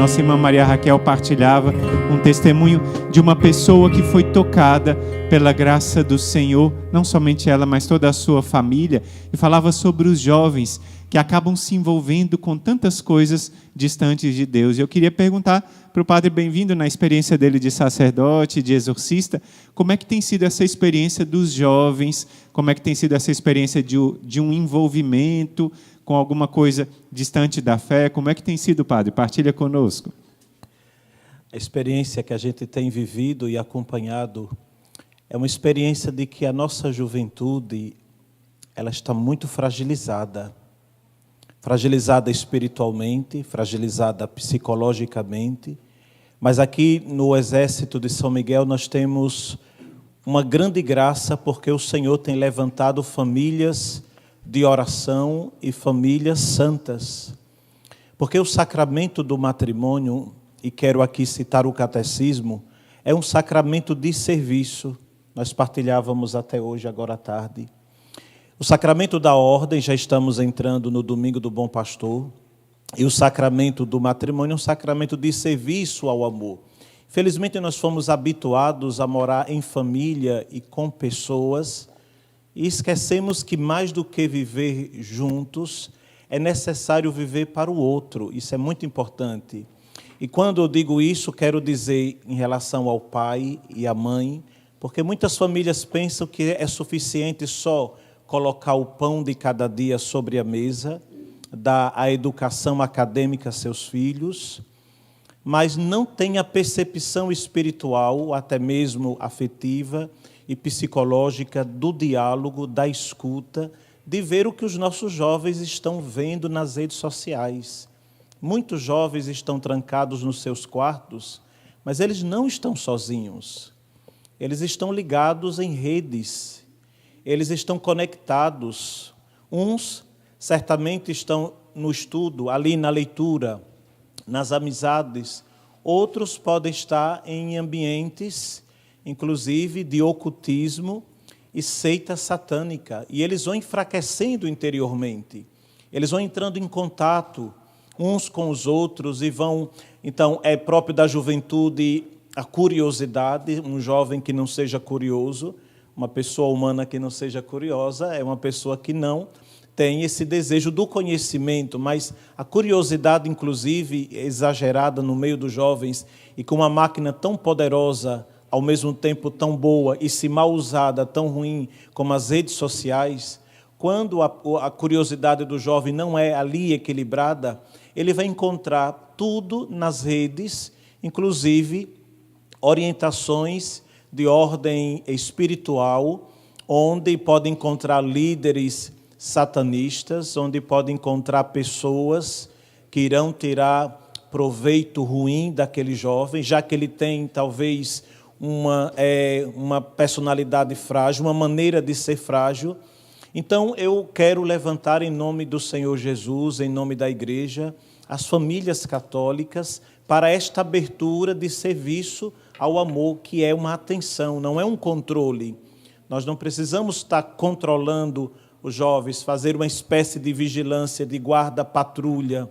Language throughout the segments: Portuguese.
nossa irmã Maria Raquel partilhava um testemunho de uma pessoa que foi tocada pela graça do Senhor, não somente ela, mas toda a sua família, e falava sobre os jovens que acabam se envolvendo com tantas coisas distantes de Deus. E eu queria perguntar para o padre, bem-vindo na experiência dele de sacerdote, de exorcista, como é que tem sido essa experiência dos jovens, como é que tem sido essa experiência de um envolvimento com alguma coisa distante da fé, como é que tem sido, padre? Partilha conosco. A experiência que a gente tem vivido e acompanhado é uma experiência de que a nossa juventude ela está muito fragilizada espiritualmente, fragilizada psicologicamente, mas aqui no Exército de São Miguel nós temos uma grande graça porque o Senhor tem levantado famílias de oração e famílias santas. Porque o sacramento do matrimônio, e quero aqui citar o catecismo, é um sacramento de serviço. Nós partilhávamos até hoje, agora à tarde. O sacramento da ordem, já estamos entrando no Domingo do Bom Pastor, e o sacramento do matrimônio é um sacramento de serviço ao amor. Felizmente nós fomos habituados a morar em família e com pessoas, e esquecemos que mais do que viver juntos, é necessário viver para o outro. Isso é muito importante. E quando eu digo isso, quero dizer em relação ao pai e à mãe, porque muitas famílias pensam que é suficiente só colocar o pão de cada dia sobre a mesa, dar a educação acadêmica a seus filhos, mas não tem a percepção espiritual, até mesmo afetiva e psicológica, do diálogo, da escuta, de ver o que os nossos jovens estão vendo nas redes sociais. Muitos jovens estão trancados nos seus quartos, mas eles não estão sozinhos. Eles estão ligados em redes. Eles estão conectados. Uns certamente estão no estudo, ali na leitura, nas amizades. Outros podem estar em ambientes, inclusive, de ocultismo e seita satânica. E eles vão enfraquecendo interiormente. Eles vão entrando em contato uns com os outros e vão... Então, é próprio da juventude a curiosidade. Um jovem que não seja curioso, uma pessoa humana que não seja curiosa, é uma pessoa que não tem esse desejo do conhecimento, mas a curiosidade, inclusive, exagerada no meio dos jovens, e com uma máquina tão poderosa, ao mesmo tempo tão boa, e se mal usada, tão ruim, como as redes sociais, quando a curiosidade do jovem não é ali equilibrada, ele vai encontrar tudo nas redes, inclusive orientações de ordem espiritual, onde pode encontrar líderes satanistas, onde pode encontrar pessoas que irão tirar proveito ruim daquele jovem, já que ele tem talvez uma personalidade frágil, uma maneira de ser frágil. Então eu quero levantar em nome do Senhor Jesus, em nome da igreja, as famílias católicas para esta abertura de serviço ao amor, que é uma atenção, não é um controle. Nós não precisamos estar controlando os jovens, fazer uma espécie de vigilância, de guarda-patrulha.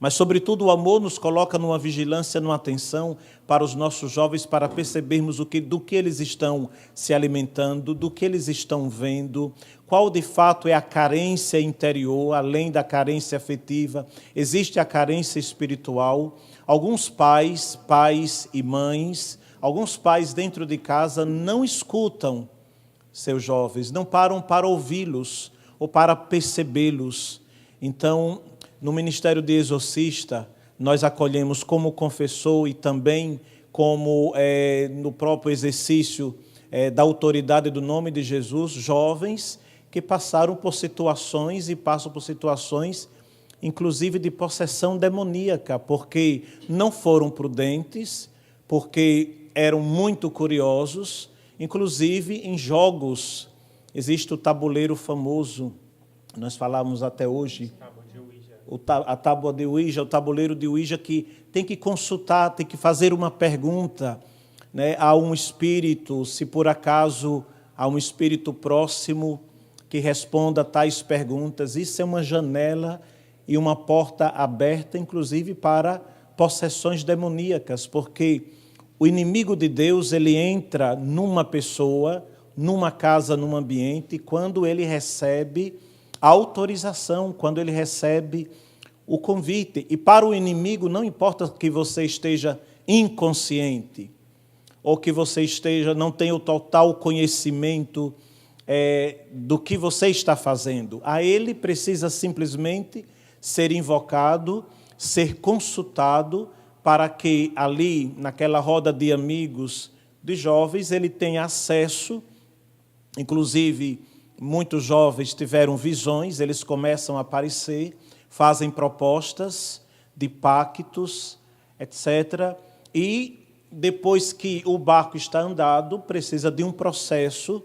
Mas, sobretudo, o amor nos coloca numa vigilância, numa atenção para os nossos jovens, para percebermos do que eles estão se alimentando, do que eles estão vendo, qual de fato é a carência interior, além da carência afetiva, existe a carência espiritual. Alguns pais e mães, alguns pais dentro de casa não escutam seus jovens, não param para ouvi-los ou para percebê-los. Então, no Ministério de Exorcista, nós acolhemos como confessor e também como no próprio exercício da autoridade do nome de Jesus, jovens que passaram por situações e passam por situações, inclusive de possessão demoníaca, porque não foram prudentes, porque eram muito curiosos, inclusive em jogos. Existe o tabuleiro famoso, nós falamos até hoje, a tábua de Ouija, o tabuleiro de Ouija, que tem que consultar, tem que fazer uma pergunta, né, a um espírito, se por acaso há um espírito próximo que responda a tais perguntas. Isso é uma janela e uma porta aberta, inclusive, para possessões demoníacas, porque o inimigo de Deus, ele entra numa pessoa, numa casa, num ambiente, quando ele recebe a autorização, quando ele recebe o convite. E para o inimigo, não importa que você esteja inconsciente, ou que você não tenha o total conhecimento do que você está fazendo. A ele precisa simplesmente ser invocado, ser consultado, para que ali, naquela roda de amigos, de jovens, ele tenha acesso. Inclusive, muitos jovens tiveram visões, eles começam a aparecer, fazem propostas de pactos, etc. E depois que o barco está andado, precisa de um processo,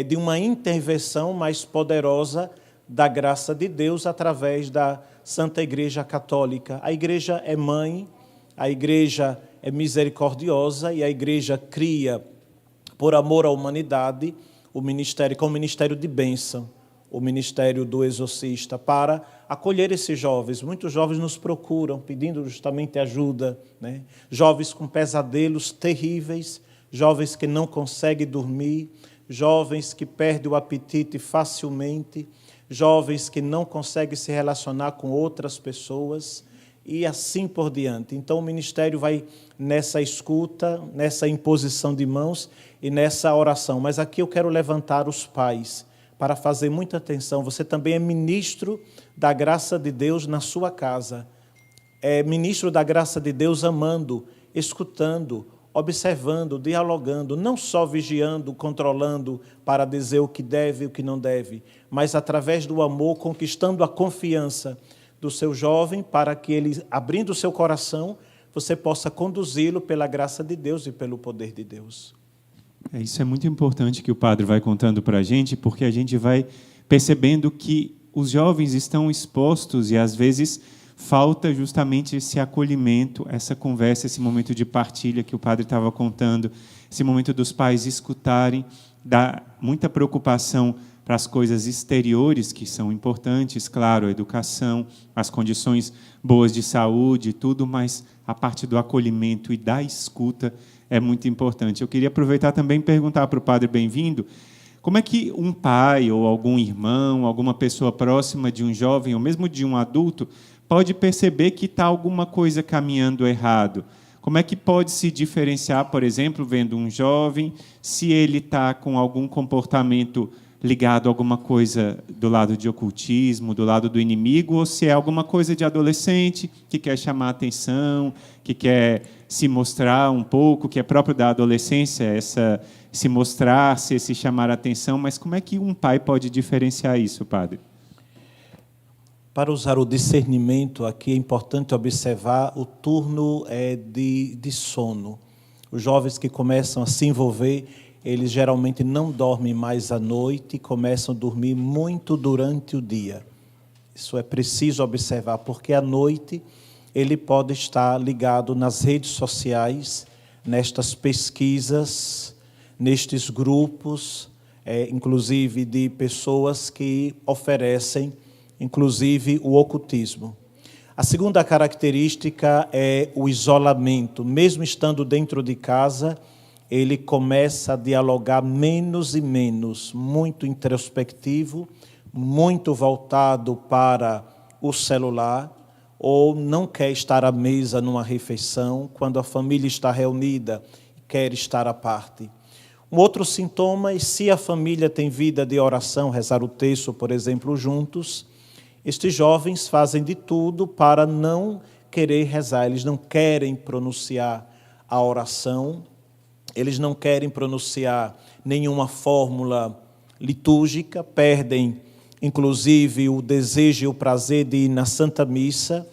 de uma intervenção mais poderosa da graça de Deus através da Santa Igreja Católica. A Igreja é mãe, a Igreja é misericordiosa e a Igreja cria, por amor à humanidade, o ministério, que é um ministério de bênção, o ministério do exorcista, para acolher esses jovens. Muitos jovens nos procuram, pedindo justamente ajuda, né? Jovens com pesadelos terríveis, jovens que não conseguem dormir, jovens que perdem o apetite facilmente, jovens que não conseguem se relacionar com outras pessoas e assim por diante. Então o ministério vai nessa escuta, nessa imposição de mãos e nessa oração. Mas aqui eu quero levantar os pais para fazer muita atenção. Você também é ministro da graça de Deus na sua casa. É ministro da graça de Deus amando, escutando, observando, dialogando, não só vigiando, controlando para dizer o que deve e o que não deve, mas através do amor, conquistando a confiança do seu jovem para que ele, abrindo o seu coração, você possa conduzi-lo pela graça de Deus e pelo poder de Deus. Isso é muito importante que o padre vai contando para a gente, porque a gente vai percebendo que os jovens estão expostos e, às vezes, falta justamente esse acolhimento, essa conversa, esse momento de partilha que o padre estava contando, esse momento dos pais escutarem, dá muita preocupação para as coisas exteriores, que são importantes, claro, a educação, as condições boas de saúde, tudo, mas a parte do acolhimento e da escuta é muito importante. Eu queria aproveitar também e perguntar para o padre Bem-vindo, como é que um pai ou algum irmão, alguma pessoa próxima de um jovem, ou mesmo de um adulto, pode perceber que está alguma coisa caminhando errado? Como é que pode se diferenciar, por exemplo, vendo um jovem, se ele está com algum comportamento ligado a alguma coisa do lado de ocultismo, do lado do inimigo, ou se é alguma coisa de adolescente que quer chamar a atenção, que quer se mostrar um pouco, que é próprio da adolescência, se mostrar, se chamar a atenção, mas como é que um pai pode diferenciar isso, padre? Para usar o discernimento, aqui é importante observar o turno de sono. Os jovens que começam a se envolver, eles geralmente não dormem mais à noite e começam a dormir muito durante o dia. Isso é preciso observar, porque à noite ele pode estar ligado nas redes sociais, nestas pesquisas, nestes grupos, inclusive de pessoas que oferecem, inclusive, o ocultismo. A segunda característica é o isolamento. Mesmo estando dentro de casa, ele começa a dialogar menos e menos, muito introspectivo, muito voltado para o celular, ou não quer estar à mesa numa refeição, quando a família está reunida, quer estar à parte. Um outro sintoma é se a família tem vida de oração, rezar o texto, por exemplo, juntos, estes jovens fazem de tudo para não querer rezar, eles não querem pronunciar a oração, eles não querem pronunciar nenhuma fórmula litúrgica, perdem, inclusive, o desejo e o prazer de ir na Santa Missa.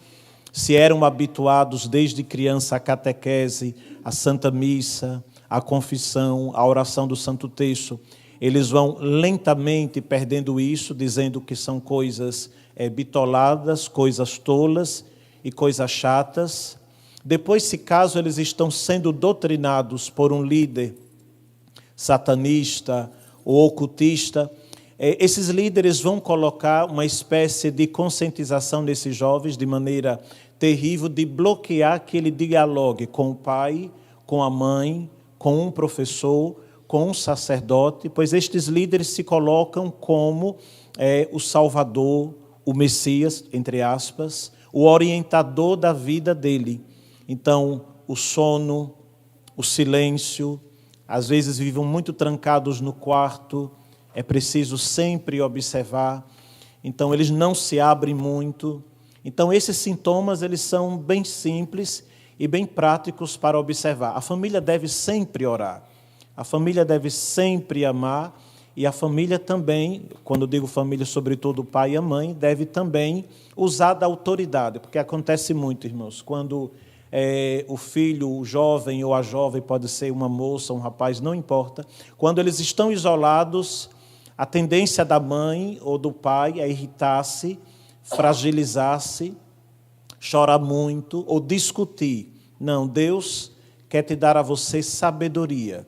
Se eram habituados desde criança à catequese, à Santa Missa, à confissão, à oração do Santo Texto, eles vão lentamente perdendo isso, dizendo que são coisas bitoladas, coisas tolas e coisas chatas. Depois, se caso eles estão sendo doutrinados por um líder satanista ou ocultista, esses líderes vão colocar uma espécie de conscientização nesses jovens, de maneira terrível de bloquear que ele dialogue com o pai, com a mãe, com um professor, com um sacerdote, pois estes líderes se colocam como o Salvador, o Messias, entre aspas, o orientador da vida dele. Então, o sono, o silêncio, às vezes vivem muito trancados no quarto, é preciso sempre observar. Então, eles não se abrem muito. Então, esses sintomas, eles são bem simples e bem práticos para observar. A família deve sempre orar, a família deve sempre amar, e a família também, quando eu digo família, sobretudo o pai e a mãe, deve também usar da autoridade, porque acontece muito, irmãos, quando o filho, o jovem ou a jovem, pode ser uma moça, um rapaz, não importa, quando eles estão isolados, a tendência da mãe ou do pai é irritar-se, fragilizar-se, chorar muito ou discutir. Não, Deus quer te dar a você sabedoria,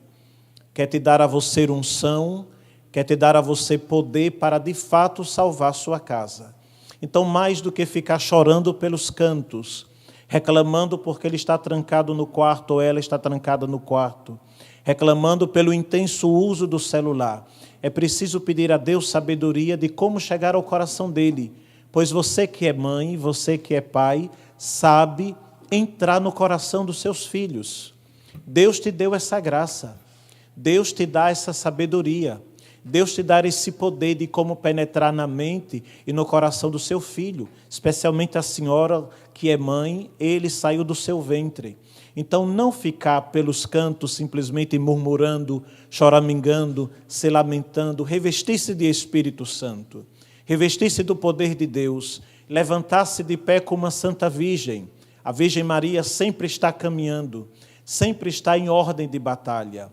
quer te dar a você unção, quer te dar a você poder para de fato salvar sua casa. Então, mais do que ficar chorando pelos cantos, reclamando porque ele está trancado no quarto ou ela está trancada no quarto, reclamando pelo intenso uso do celular, é preciso pedir a Deus sabedoria de como chegar ao coração dele, pois você que é mãe, você que é pai, sabe entrar no coração dos seus filhos. Deus te deu essa graça, Deus te dá essa sabedoria, Deus te dá esse poder de como penetrar na mente e no coração do seu filho, especialmente a senhora que é mãe, ele saiu do seu ventre. Então, não ficar pelos cantos simplesmente murmurando, choramingando, se lamentando, revestir-se de Espírito Santo, revestir-se do poder de Deus, levantar-se de pé como uma Santa Virgem. A Virgem Maria sempre está caminhando, sempre está em ordem de batalha.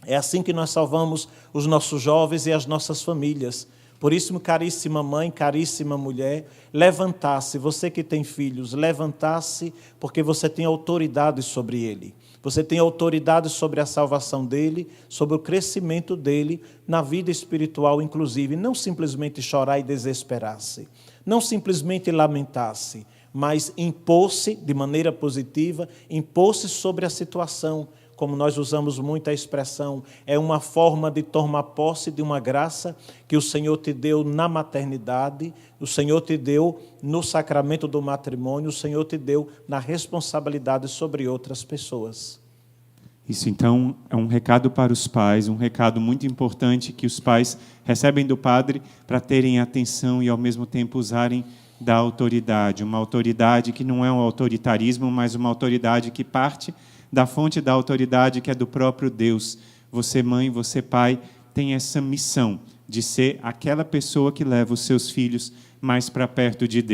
É assim que nós salvamos os nossos jovens e as nossas famílias. Por isso, caríssima mãe, caríssima mulher, levantar-se, você que tem filhos, levantar-se, porque você tem autoridade sobre ele. Você tem autoridade sobre a salvação dele, sobre o crescimento dele na vida espiritual, inclusive. Não simplesmente chorar e desesperar-se, não simplesmente lamentar-se, mas impor-se de maneira positiva, impor-se sobre a situação. Como nós usamos muito a expressão, é uma forma de tomar posse de uma graça que o Senhor te deu na maternidade, o Senhor te deu no sacramento do matrimônio, o Senhor te deu na responsabilidade sobre outras pessoas. Isso, então, é um recado para os pais, um recado muito importante que os pais recebem do padre para terem atenção e, ao mesmo tempo, usarem da autoridade. Uma autoridade que não é um autoritarismo, mas uma autoridade que parte da fonte da autoridade que é do próprio Deus. Você, mãe, você, pai, tem essa missão de ser aquela pessoa que leva os seus filhos mais para perto de Deus.